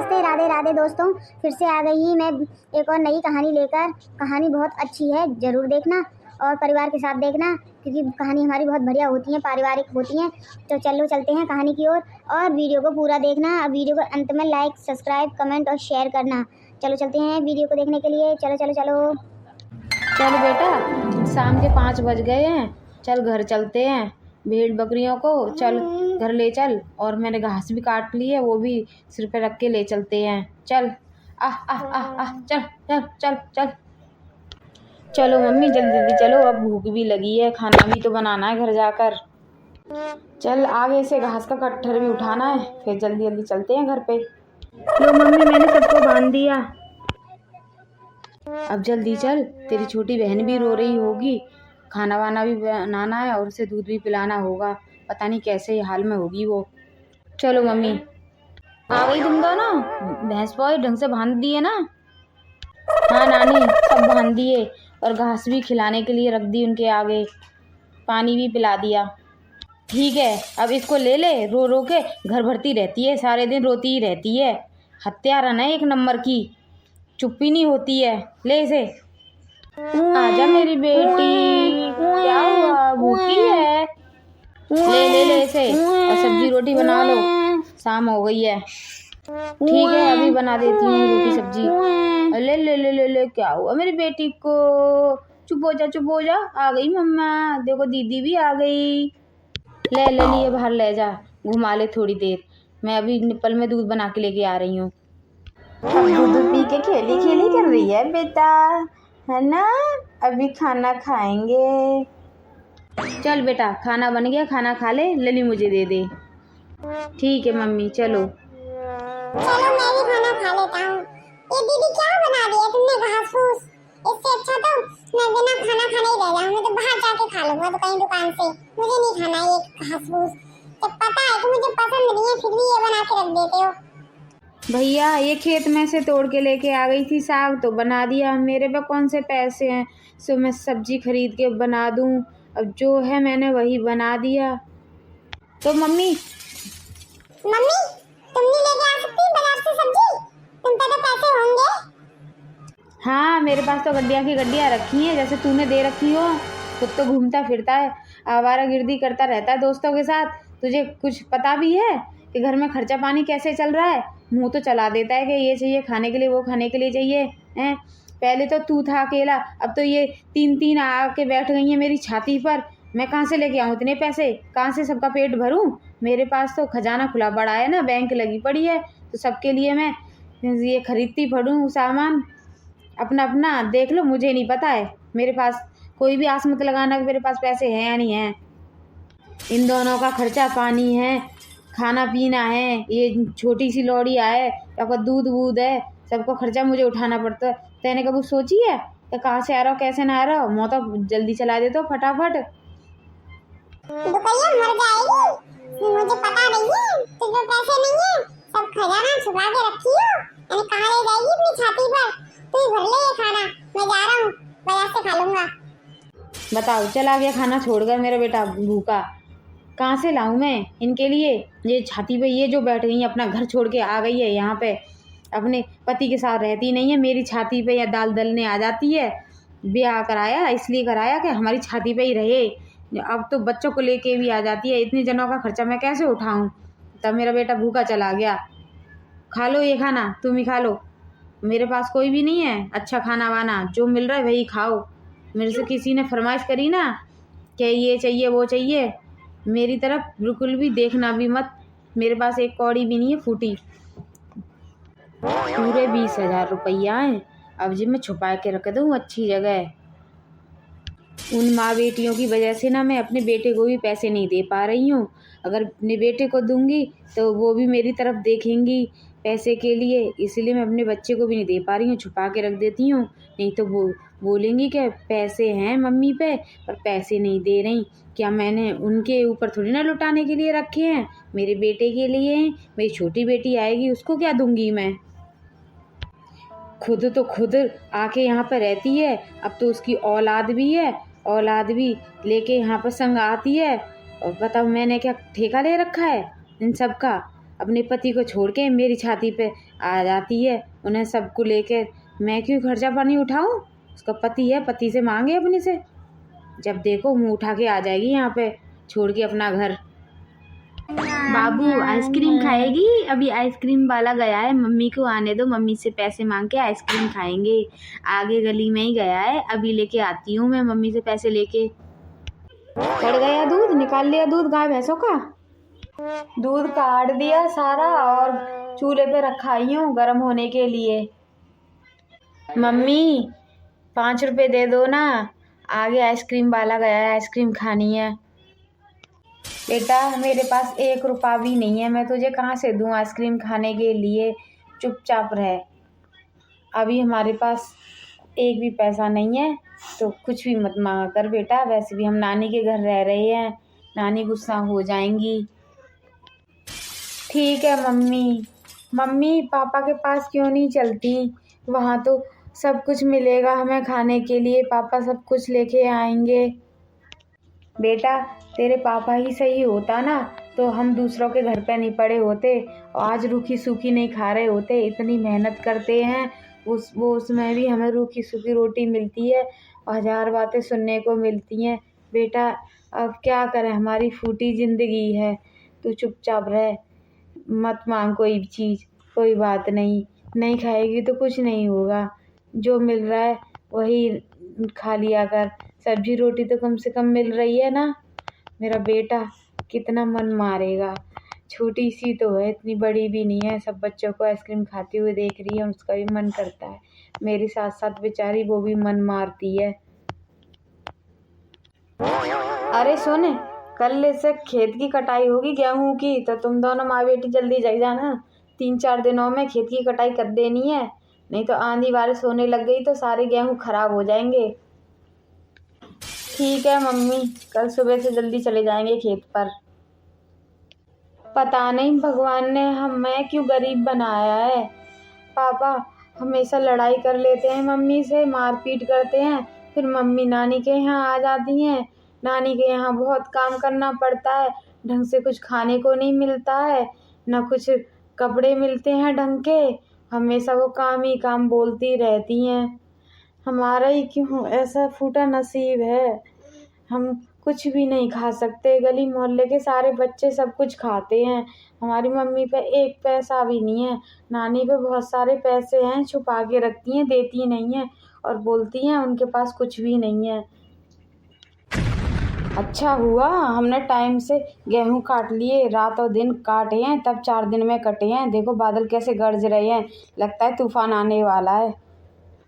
नमस्ते, राधे राधे दोस्तों। फिर से आ गई ही मैं एक और नई कहानी लेकर। कहानी बहुत अच्छी है, ज़रूर देखना और परिवार के साथ देखना, क्योंकि कहानी हमारी बहुत बढ़िया होती है, पारिवारिक होती हैं। तो चलो चलते हैं कहानी की ओर और वीडियो को पूरा देखना और वीडियो को अंत में लाइक, सब्सक्राइब, कमेंट और शेयर करना। चलो चलते हैं वीडियो को देखने के लिए। चलो चलो चलो। चल बेटा, शाम के 5 बज गए हैं, चल घर चलते हैं। भेड़ बकरियों को चल घर ले चल, और मैंने घास भी काट ली है, वो भी सिर पे रख के ले चलते हैं। चल आह आह आह आह, चल चल चल चल। चलो मम्मी जल्दी जल्दी चलो, अब भूख भी लगी है, खाना भी तो बनाना है घर जाकर। चल आगे से घास का कट्ठर भी उठाना है, फिर जल्दी जल्दी चलते हैं घर पे। लो मम्मी, मैंने सबको बांध दिया, अब जल्दी चल, तेरी छोटी बहन भी रो रही होगी, खाना वाना भी बनाना है और उसे दूध भी पिलाना होगा, पता नहीं कैसे हाल में होगी वो। चलो मम्मी। आ गई तुम दोनों? भैंस पाओ ढंग से बांध दिए ना? हाँ नानी, सब बांध दिए और घास भी खिलाने के लिए रख दी उनके आगे, पानी भी पिला दिया। ठीक है, अब इसको ले ले, रो रो के घर भरती रहती है, सारे दिन रोती ही रहती है, हत्यारा है एक नंबर की, चुप्पी नहीं होती है। ले इसे। आजा मेरी बेटी, क्या हुआ, भूखी है? ले ले ले इसे और सब्जी रोटी बना लो, शाम हो गई है। ठीक है, अभी बना देती हूँ रोटी सब्जी। ले ले ले ले ले, क्या हुआ मेरी बेटी को? चुप हो जा चुप हो जा। आ गई मम्मा, देखो दीदी भी आ गई। ले ले लिए बाहर ले जा, घुमा ले थोड़ी देर, मैं अभी निप्पल में दूध बना के लेके आ रही हूँ। अब दूध पी के खेली खेली कर रही है बेटा, है ना? अभी खाना खाएंगे। चल बेटा, खाना बन गया, खाना खा ले, लली मुझे दे दे। ठीक है मम्मी, चलो। चलो मैं भी खाना खा लेता हूँ। ये दीदी क्या बना दिया तुमने, घास फूस? इससे अच्छा तो मैं बिना खाना खाने ही रह जाऊँ, मैं तो बाहर जाके खा लूंगा तो कहीं दुकान से। मुझे नहीं खाना ये घास फूस, जब पता है कि मुझे पसंद नहीं है फिर भी ये बना के रख देते हो। भैया ये खेत में से तोड़ के लेके आ गई थी, साग तो बना दिया, मेरे पे कौन से पैसे हैं सो मैं सब्जी खरीद के बना दूं? अब जो है मैंने वही बना दिया। तो मम्मी मम्मी तुम नहीं लेके आ सकती बाजार से सब्जी? तुम पे तो पैसे होंगे। हाँ, मेरे पास तो गड्डियाँ की गड्डियाँ रखी हैं, जैसे तूने दे रखी हो। खुद तो घूमता फिरता है, आवारागर्दी करता रहता है दोस्तों के साथ। तुझे कुछ पता भी है कि घर में खर्चा पानी कैसे चल रहा है? मुंह तो चला देता है कि ये चाहिए खाने के लिए, वो खाने के लिए चाहिए हैं। पहले तो तू था अकेला, अब तो ये 3-3 आके बैठ गई हैं मेरी छाती पर। मैं कहाँ से लेके आऊँ इतने पैसे, कहाँ से सबका पेट भरूँ? मेरे पास तो खजाना खुला पड़ा है ना, बैंक लगी पड़ी है, तो सबके लिए मैं ये खरीदती पड़ूँ सामान। अपना अपना देख लो, मुझे नहीं पता है, मेरे पास कोई भी आस मत लगाना कि मेरे पास पैसे हैं या नहीं हैं। इन दोनों का खर्चा पानी है, खाना पीना है, ये छोटी सी लौड़िया है, या दूध वूध है, सबको खर्चा मुझे उठाना पड़ता है। तेने कभी सोची है कि कहाँ से आ रहा हो, कैसे ना आ रहा हो? मैं तो जल्दी चला देता हूँ फटाफट। दुपहिया मर जाएगी, मुझे पता नहीं है, तुझे पैसे नहीं है, सब खजाना छुपा के रखी हो, यानी कहाँ ले जाएगी अपनी छाती पर? तू ही भर ले ये खाना, मैं जा रहा हूँ, बाजार से खा लूंगा। बताओ, चला गया खाना छोड़कर मेरा बेटा भूखा, कहाँ से लाऊं मैं इनके लिए? ये छाती पे ये जो बैठ गई है, अपना घर छोड़ के आ गई है यहाँ पे, अपने पति के साथ रहती नहीं है, मेरी छाती पे या दाल दलने आ जाती है। ब्याह कराया इसलिए कराया कि हमारी छाती पे ही रहे, अब तो बच्चों को लेके भी आ जाती है। इतने जनों का खर्चा मैं कैसे उठाऊं? तब मेरा बेटा भूखा चला गया। खा लो ये खाना, तुम ही खा लो, मेरे पास कोई भी नहीं है अच्छा खाना वाना, जो मिल रहा है वही खाओ। मेरे से किसी ने फरमाइश करी ना कि ये चाहिए वो चाहिए, मेरी तरफ बिल्कुल भी देखना भी मत, मेरे पास एक कौड़ी भी नहीं है फूटी। पूरे 20,000 रुपया है, अब जी मैं छुपा के रख दूँ अच्छी जगह। उन माँ बेटियों की वजह से ना मैं अपने बेटे को भी पैसे नहीं दे पा रही हूँ। अगर अपने बेटे को दूंगी तो वो भी मेरी तरफ देखेंगी पैसे के लिए, इसलिए मैं अपने बच्चे को भी नहीं दे पा रही हूँ, छुपा के रख देती हूँ। नहीं तो वो बोलेंगी कि पैसे हैं मम्मी पे पर पैसे नहीं दे रही। क्या मैंने उनके ऊपर थोड़ी ना लुटाने के लिए रखे हैं, मेरे बेटे के लिए हैं। मेरी छोटी बेटी आएगी, उसको क्या दूंगी मैं? खुद तो खुद आके यहाँ पर रहती है, अब तो उसकी औलाद भी है, औलाद भी लेके यहाँ पर संग आती है। और बताओ मैंने क्या ठेका ले रखा है इन सब का? अपने पति को छोड़ के मेरी छाती पे आ जाती है, उन्हें सबको लेकर। मैं क्यों खर्चा पानी उठाऊं? उसका पति है, पति से मांगे अपने से। जब देखो मुंह उठा के आ जाएगी यहाँ पे, छोड़ के अपना घर। बाबू आइसक्रीम खाएगी? अभी आइसक्रीम वाला गया है, मम्मी को आने दो, मम्मी से पैसे मांग के आइसक्रीम खाएंगे। आगे गली में ही गया है, अभी लेके आती हूँ मैं मम्मी से पैसे लेके। चढ़ गया दूध, निकाल लिया दूध गाय भैंसों का। दूध काट दिया सारा और चूल्हे पे रखा ही हूँ गर्म होने के लिए। मम्मी 5 रुपए दे दो ना, आगे आइसक्रीम वाला गया है, आइसक्रीम खानी है। बेटा मेरे पास 1 रुपया भी नहीं है, मैं तुझे कहाँ से दूँ आइसक्रीम खाने के लिए? चुपचाप रह। अभी हमारे पास एक भी पैसा नहीं है, तो कुछ भी मत मांगा कर बेटा। वैसे भी हम नानी के घर रह रहे हैं, नानी गुस्सा हो जाएंगी। ठीक है मम्मी। मम्मी पापा के पास क्यों नहीं चलती? वहाँ तो सब कुछ मिलेगा हमें खाने के लिए, पापा सब कुछ लेके आएंगे। बेटा तेरे पापा ही सही होता ना, तो हम दूसरों के घर पे नहीं पड़े होते, आज रूखी सूखी नहीं खा रहे होते। इतनी मेहनत करते हैं, उसमें भी हमें रूखी सूखी रोटी मिलती है, 1000 बातें सुनने को मिलती हैं। बेटा अब क्या करें, हमारी फूटी ज़िंदगी है। तू चुपचाप रह, मत मांग कोई भी चीज़, कोई बात नहीं। नहीं खाएगी तो कुछ नहीं होगा, जो मिल रहा है वही खा लिया कर। सब्जी रोटी तो कम से कम मिल रही है ना। मेरा बेटा कितना मन मारेगा, छोटी सी तो है, इतनी बड़ी भी नहीं है। सब बच्चों को आइसक्रीम खाते हुए देख रही है, उसका भी मन करता है। मेरे साथ साथ बेचारी वो भी मन मारती है। अरे सुन, कल से खेत की कटाई होगी गेहूं की, तो तुम दोनों माँ बेटी जल्दी जाग जाना। 3-4 दिनों में खेत की कटाई कर देनी है, नहीं तो आंधी बारिश होने लग गई तो सारे गेहूं खराब हो जाएंगे। ठीक है मम्मी, कल सुबह से जल्दी चले जाएंगे खेत पर। पता नहीं भगवान ने हमें क्यों गरीब बनाया है। पापा हमेशा लड़ाई कर लेते हैं मम्मी से, मारपीट करते हैं, फिर मम्मी नानी के यहाँ आ जाती हैं। नानी के यहाँ बहुत काम करना पड़ता है, ढंग से कुछ खाने को नहीं मिलता है, ना कुछ कपड़े मिलते हैं ढंग के। हमेशा वो काम ही काम बोलती रहती हैं। हमारा ही क्यों ऐसा फूटा नसीब है, हम कुछ भी नहीं खा सकते। गली मोहल्ले के सारे बच्चे सब कुछ खाते हैं, हमारी मम्मी पे 1 पैसा भी नहीं है। नानी पे बहुत सारे पैसे हैं, छुपा के रखती हैं, देती नहीं है, और बोलती हैं उनके पास कुछ भी नहीं है। अच्छा हुआ हमने टाइम से गेहूं काट लिए, रात और दिन काटे हैं, तब 4 दिन में कटे हैं। देखो बादल कैसे गरज रहे हैं, लगता है तूफान आने वाला है।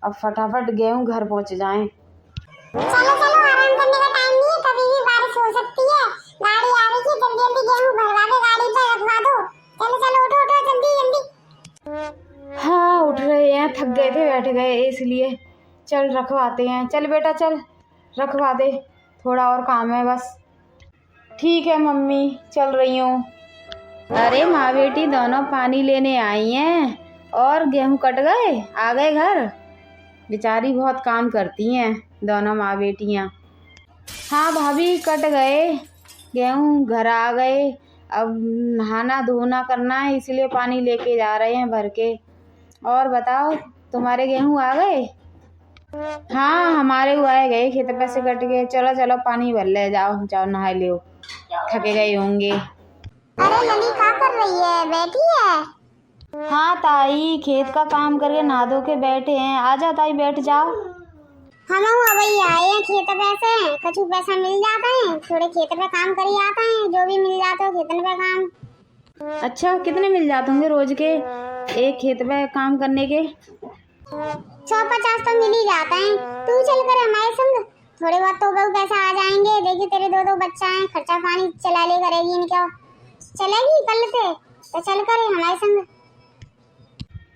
अब फटाफट गेहूं घर पहुंच जाएं। चलो चलो, आराम करने का टाइम नहीं है, कभी भी बारिश हो सकती है। गाड़ी आ रही है, जल्दी जल्दी गेहूं भरवा के गाड़ी पे रखवा दो। चलो चलो, उठो उठो जल्दी जल्दी। हाँ उठ रहे हैं, थक गए थे बैठ गए इसलिए। चल रखवाते हैं, चल बेटा चल रखवा दे, थोड़ा और काम है बस। ठीक है मम्मी, चल रही हूँ। अरे माँ बेटी दोनों पानी लेने आई हैं और गेहूं कट गए, आ गए घर। बेचारी बहुत काम करती हैं दोनों माँ बेटियाँ। हाँ भाभी कट गए गेहूं, घर आ गए। अब नहाना धोना करना है, इसलिए पानी लेके जा रहे हैं भर के। और बताओ तुम्हारे गेहूं आ गए? हाँ हमारे उगाए गए, खेत पे से कट गए। चलो चलो पानी भर ले, जाओ जाओ नहा लो, थके गए होंगे। अरे लली क्या कर रही है, बैठी है? हाँ ताई खेत का काम करके नहा धो के बैठे हैं। आ जाओ ताई बैठ जाओ। हम अभी आए हैं खेत पे से, कछु पैसा मिल जाता है, थोड़े खेत पे काम करी आता है, जो भी मिल जाता है खेतन पे काम। अच्छा कितने मिल जाते होंगे रोज के एक खेत पे काम करने के? 150 तो मिल ही जाता है। तू चल कर हमारे संग, थोड़े बहुत तो पैसा आ जाएंगे। देखिए तेरे 2 बच्चा हैं, खर्चा पानी चला ले करेगी, नहीं क्या चलेगी कल से, तो चल कर हमारे संग।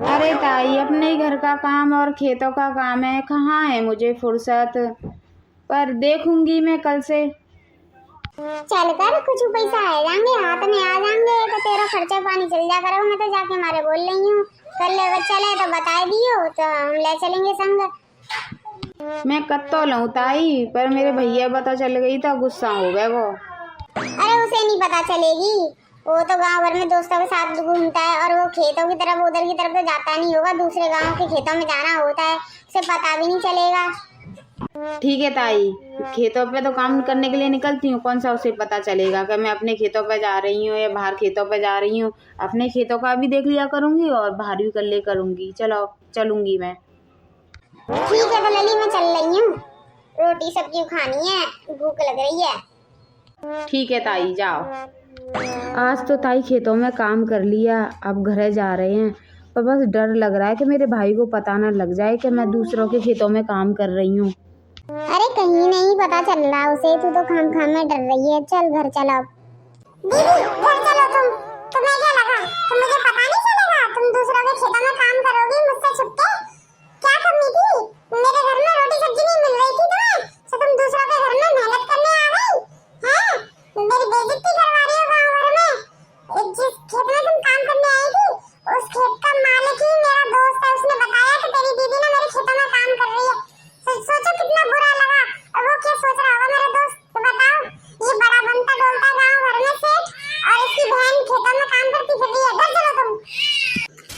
अरे ताई अपने ही घर का काम और खेतों का काम है, कहाँ है मुझे फुर्सत, पर देखूंगी मैं कल से। चल कर कुछ पैसा आ जाएंगे, हाथ में आ जाएंगे, तो तेरा खर्चा पानी चल जा करो। मैं तो जाके हमारे बोल रही हूँ, कल चले तो बता दियो, तो हम ले चलेंगे संग। मैं कत्तो लूँ ताई, पर मेरे भैया पता चल गई तो गुस्सा हो गए वो। अरे उसे नहीं पता चलेगी, वो तो गांव भर में दोस्तों के साथ घूमता है और वो खेतों की तरफ उधर की तरफ तो जाता नहीं होगा, दूसरे गांव के खेतों में जाना होता है, उसे पता भी नहीं चलेगा। ठीक है ताई, खेतों पे तो काम करने के लिए निकलती हूँ, कौन सा उसे पता चलेगा कि मैं अपने खेतों पे जा रही हूँ या बाहर खेतों पे जा रही हूँ। अपने खेतों का भी देख लिया करूँगी और बाहर भी कर ले करूँगी। चलो चलूँगी मैं। ठीक है तो लली मैं चल रही हूँ, रोटी सब्जी खानी है, भूख लग रही है। ठीक है ताई जाओ। आज तो ताई खेतों में काम कर लिया, अब घर जा रहे हैं, पर बस डर लग रहा है कि मेरे भाई को पता ना लग जाए कि मैं दूसरों के खेतों में काम कर रही हूँ। अरे कहीं नहीं पता चल रहा उसे, तू तो खाम खाम में डर रही है। चल घर चलो। दीदी घर चलो तुम, तुम्हें क्या लगा तुम मुझे पता नहीं चलेगा? तुम दूसरों के खेतों में काम करोगी मुझसे छुपके? क्या करनी थी? मेरे घर में रोटी सब्जी नहीं मिल रही थी तुम्हें, तो तुम दूसरों के घर में मेहनत करने आ गई हैं? मेरी बेइज्जती करवा रही हो गांव भर में। जिस खेत में तुम काम करने आई थी उस खेत का मालिक ही मेरा दोस्त है, उसने बताया कि तेरी दीदी ना मेरे खेतों में काम कर रही है। सोचो कितना बुरा लगा, और वो क्या सोच रहा होगा मेरा दोस्त, तो बताओ। ये बड़ा बनता डोलता गांव भर में सेठ और इसकी बहन खेतों में काम करती फिर रही है। घर चलो तुम।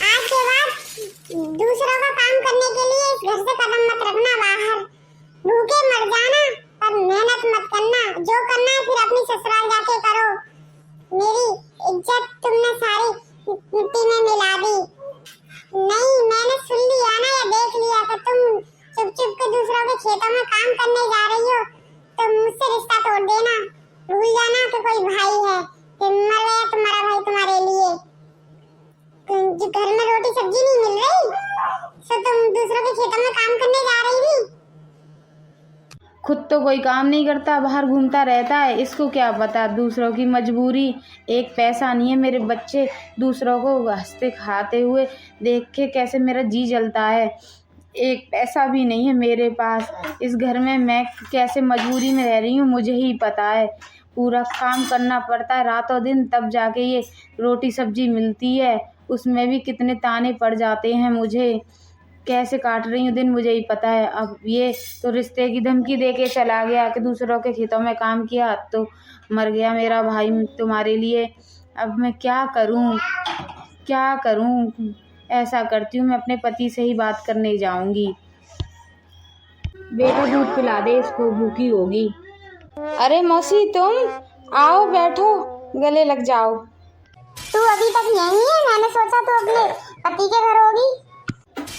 आज के बाद दूसरों का काम करने के लिए इस घर से कदम मत रखना बाहर, भूखे मर जाना पर मेहनत मत करना। जो करना है फिर अपनी ससुराल जाके करो। मेरी इज्जत तुमने सारी मिट्टी में मिला दी। नहीं मैंने सुन लिया ना या देख लिया कि तुम चुप चुप के दूसरों के खेतों में काम करने जा रही हो, तो मुझसे रिश्ता तोड़ देना। भूल जाना कि कोई भाई है, कि मर गया तुम्हारा भाई तुम्हारे लिए। जो घर में रोटी सब्जी नहीं मिल रही तो तुम दूसरों के खेतों में काम करने जा रही थी। खुद तो कोई काम नहीं करता, बाहर घूमता रहता है, इसको क्या पता दूसरों की मजबूरी। एक पैसा नहीं है, मेरे बच्चे दूसरों को हंसते खाते हुए देख के कैसे मेरा जी जलता है। एक पैसा भी नहीं है मेरे पास। इस घर में मैं कैसे मजबूरी में रह रही हूँ मुझे ही पता है। पूरा काम करना पड़ता है रातों दिन, तब जाके ये रोटी सब्जी मिलती है, उसमें भी कितने ताने पड़ जाते हैं मुझे। कैसे काट रही हूँ दिन मुझे ही पता है। अब ये तो रिश्ते की धमकी दे के चला गया कि दूसरों के खेतों में काम किया तो मर गया मेरा भाई तुम्हारे लिए। अब मैं क्या करूँ क्या करूँ? ऐसा करती हूँ, मैं अपने पति से ही बात करने जाऊंगी। बेटा दूध पिला दे इसको, भूखी होगी। अरे मौसी तुम आओ बैठो, गले लग जाओ। तू अभी तक यहीं है? मैंने सोचा तू अपने पति के घर होगी।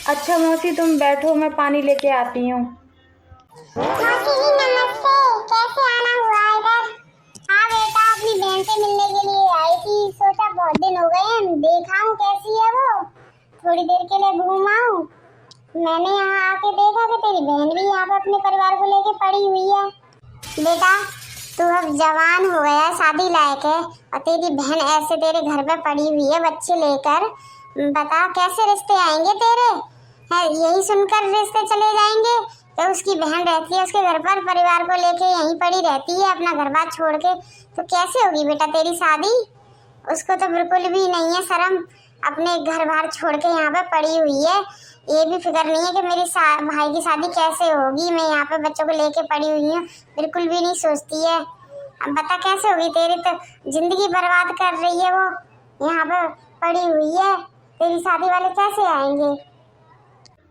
अच्छा मौसी तुम बैठो, मैं पानी लेके आती हूँ। मौसी जी नमस्ते, कैसे आना हुआ इधर? हाँ बेटा अपनी बहन से मिलने के लिए आई थी, सोचा बहुत दिन हो गए हैं देखा हूँ कैसी है वो, थोड़ी देर के लिए घूम आऊँ। मैंने यहाँ आके देखा कि तेरी बहन भी यहाँ पे अपने परिवार को लेके पड़ी हुई है। बेटा तू अब जवान हो गया है, शादी लायक है, और तेरी बहन ऐसे तेरे घर पे पड़ी हुई है बच्चे लेकर। बता कैसे रिश्ते आएंगे तेरे? है यही सुनकर रिश्ते चले जाएंगे? तो उसकी बहन रहती है उसके घर पर, परिवार को लेके यहीं पड़ी रहती है अपना घर बार छोड़ के, तो कैसे होगी बेटा तेरी शादी? उसको तो बिल्कुल भी नहीं है शर्म, अपने घर बार छोड़ के यहाँ पे पड़ी हुई है। ये भी फिक्र नहीं है कि मेरी भाई की शादी कैसे होगी, मैं यहाँ पे बच्चों को लेके पड़ी हुई हूँ, बिल्कुल भी नहीं सोचती है। अब बता कैसे होगी तेरी तो जिंदगी बर्बाद कर रही है वो, यहाँ पे पड़ी हुई है, तेरी शादी वाले कैसे आएंगे?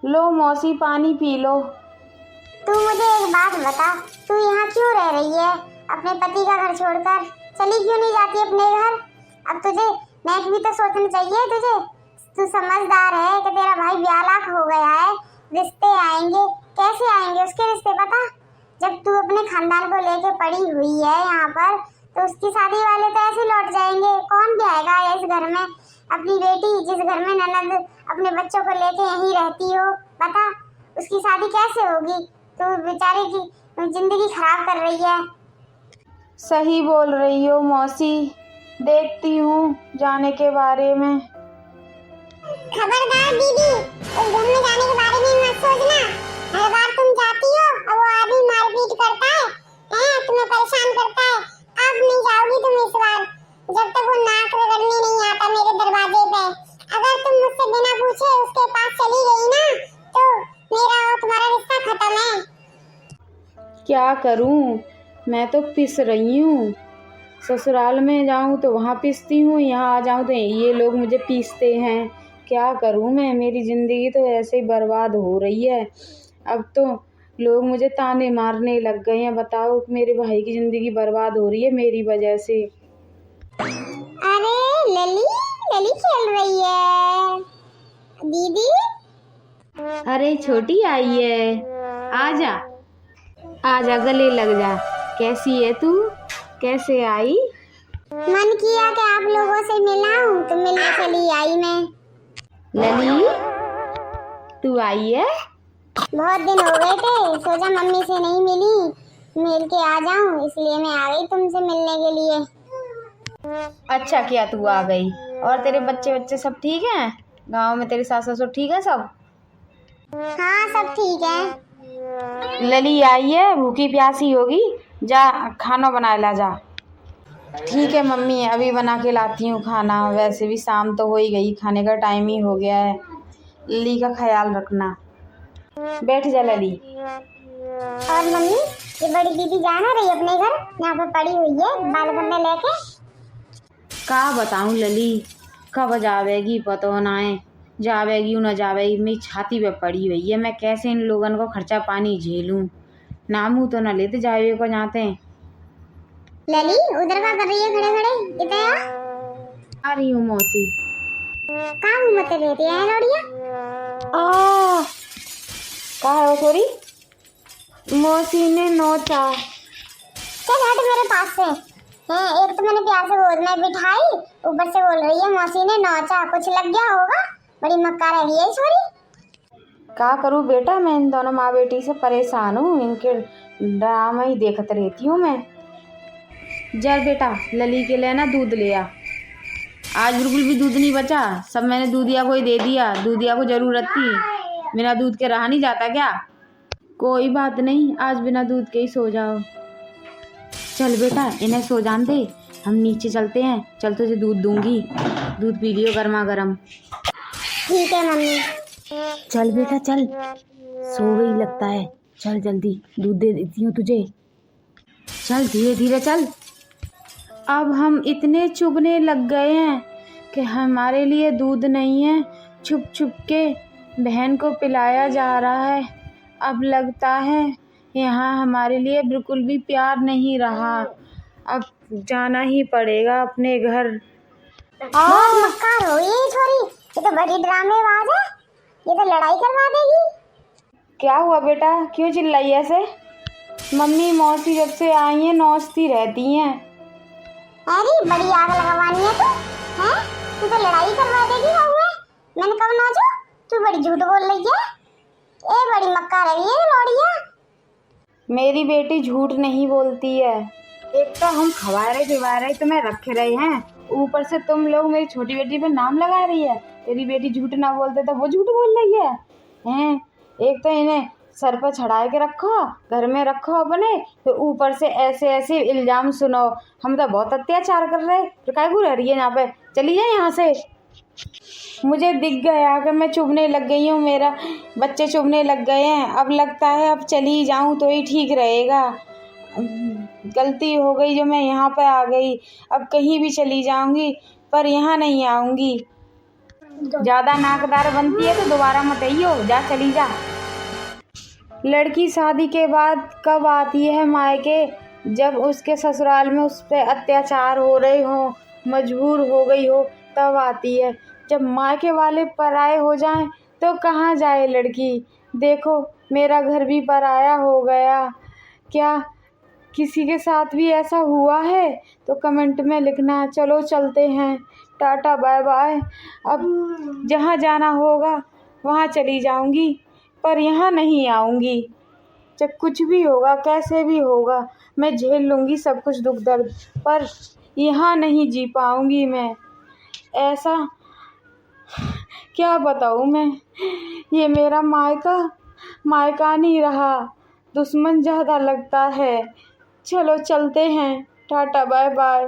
लो मौसी पानी पी लो। तू मुझे एक बात बता, तू यहाँ क्यों रह रही है अपने पति का घर छोड़कर? चली क्यों नहीं जाती अपने घर? अब तुझे नेक भी तो सोचना चाहिए तुझे। तू समझदार है कि तेरा भाई 42 लाख हो गया है, रिश्ते आएंगे, कैसे आएंगे उसके रिश्ते? पता जब तू अपने खानदान को लेके पड़ी हुई है यहाँ पर, तो उसकी शादी वाले तो ऐसे लौट जाएंगे। कौन भी आएगा इस घर में? अपनी बेटी जिस घर में ननद अपने बच्चों को लेके यहीं रहती हो, बता उसकी शादी कैसे होगी? तो बेचारे की जिंदगी खराब कर रही है। सही बोल रही हो मौसी, देखती हूँ जाने के बारे में। खबरदार दीदी, उस घर में जाने के बारे में मत सोचना। हर बार तुम जाती हो और वो आदमी मारपीट करता है, तुम्हें परेशान करता है। अब नहीं जाओगी तुम इस बार, जब तक वो नाक रगड़ने नहीं आता मेरे दरवाजे पे। अगर तुम मुझसे बिना पूछे उसके पास चली गई ना, तो मेरा और तुम्हारा रिश्ता खत्म है। क्या करूं, मैं तो पिस रही हूँ। ससुराल में जाऊँ तो वहाँ पीसती हूँ, यहाँ आ जाऊँ तो ये लोग मुझे पीसते हैं। क्या करूँ मैं, मेरी ज़िंदगी तो ऐसे ही बर्बाद हो रही है। अब तो लोग मुझे ताने मारने लग गए हैं। बताओ, मेरे भाई की ज़िंदगी बर्बाद हो रही है मेरी वजह से। अरे लली, लली खेल रही है। दीदी, अरे छोटी आई है, आजा आजा, गले लग जा। कैसी है तू, कैसे आई? मन किया कि आप लोगों से मिलाऊं तो मिलने चली आई मैं। लली, तू आई है? बहुत दिन हो गए थे, सोचा मम्मी से नहीं मिली, मिल के आ जाऊं, इसलिए मैं आ गई तुमसे मिलने के लिए। अच्छा किया तू आ गई। और तेरे बच्चे सब ठीक हैं? गांव में तेरे सास ससुर ठीक है सब? हाँ, सब ठीक है। लली आई है, भूखी प्यासी होगी, जा खाना बना ला जा। ठीक है मम्मी, अभी बना के लाती हूँ खाना। वैसे भी शाम तो हो ही गई, खाने का टाइम ही हो गया है। लली का ख्याल रखना। बैठ जा लली। और मम्मी, ये बड़ी दीदी जा ना रही अपने घर, यहाँ पे पड़ी हुई है बाल करने लेके। का बताऊँ लली, कब जावेगी पतो ना है, जावेगी न जावेगी। मेरी छाती पे पड़ी हुई है, मैं कैसे इन लोगों को खर्चा पानी झेलूँ। नामू तो न लेते जावे को जाते हैं। लली, उधर क्या कर रही है खड़े खड़े इतना? आ रही हूँ मौसी। कहाँ घूमते रहती है लौड़िया? कहा है थोड़ी मौसी ने नोचा। चल हट मेरे पास से। एक तो मैंने प्यार से गोद में बिठाई, ऊपर से बोल रही है मौसी ने नोचा। कुछ लग गया होगा, बड़ी मक्कार है ये छोरी। क्या करूँ बेटा, मैं इन दोनों माँ बेटी से परेशान हूँ, इनके ड्रामा ही देखते रहती हूँ मैं। जर बेटा, लली के लिए ना दूध ले आ। आज बिल्कुल भी दूध नहीं बचा, सब मैंने दूधिया को ही दे दिया। दूधिया को जरूरत थी, बिना दूध के रहा नहीं जाता क्या? कोई बात नहीं, आज बिना दूध के ही सो जाओ। चल बेटा, इन्हें सो जान दे, हम नीचे चलते हैं। चल तुझे दूध दूंगी, दूध पी लियो गर्मा गर्म। ठीक है मम्मी। चल बेटा चल, सो गई लगता है। चल जल्दी, दूध दे देती हूँ तुझे। चल धीरे धीरे चल। अब हम इतने चुभने लग गए हैं कि हमारे लिए दूध नहीं है, छुप छुप के बहन को पिलाया जा रहा है। अब लगता है यहाँ हमारे लिए बिल्कुल भी प्यार नहीं रहा। अब जाना ही पड़ेगा अपने घर। और मक्कार हो ये छोरी, ये तो बड़ी ड्रामेबाज है, ये तो लड़ाई करवा देगी। क्या हुआ बेटा, क्यों चिल्लाई ऐसे? मम्मी मौसी जब से आई हैं नौचती रहती हैं। अरे बड़ी आग लगवानी है तू, हैं? तू तो लड़ाई करवा देगी बहू। मैंने कब नौचू? तू बड़ी झूठ बोल रही है। ए बड़ी मक्कार है ये लौड़िया। मेरी बेटी झूठ नहीं बोलती है। एक तो हम खवारे पिवारे तुम्हें रखे रहे हैं, ऊपर से तुम लोग मेरी छोटी बेटी पे नाम लगा रही है। तेरी बेटी झूठ ना बोलते तो वो झूठ बोल रही है। हैं, एक तो इन्हें सर पर चढ़ा के रखो, घर में रखो अपने, तो ऊपर से ऐसे ऐसे इल्जाम सुनो। हम तो बहुत अत्याचार कर रहे, तो काय को रह रही है यहाँ पे? चली जाए यहाँ से। मुझे दिख गया कि मैं चुभने लग गई हूँ, मेरा बच्चे चुभने लग गए हैं। अब लगता है अब चली जाऊँ तो ही ठीक रहेगा। गलती हो गई जो मैं यहाँ पे आ गई, अब कहीं भी चली जाऊँगी पर यहाँ नहीं आऊँगी। ज़्यादा नाकदार बनती है तो दोबारा मत आइयो, जा चली जा। लड़की शादी के बाद कब आती है मायके? जब उसके ससुराल में उस पर अत्याचार हो रहे हो, मजबूर हो गई हो, तब आती है। जब मायके वाले पराए हो जाएं तो कहाँ जाए लड़की? देखो मेरा घर भी पराया हो गया। क्या किसी के साथ भी ऐसा हुआ है तो कमेंट में लिखना। चलो चलते हैं, टाटा बाय बाय। अब जहाँ जाना होगा वहाँ चली जाऊँगी पर यहाँ नहीं आऊँगी। जब कुछ भी होगा, कैसे भी होगा, मैं झेल लूँगी सब कुछ दुख दर्द, पर यहाँ नहीं जी पाऊँगी मैं। ऐसा क्या बताऊँ मैं, ये मेरा मायका नहीं रहा, दुश्मन ज़्यादा लगता है। चलो चलते हैं, टाटा बाय बाय।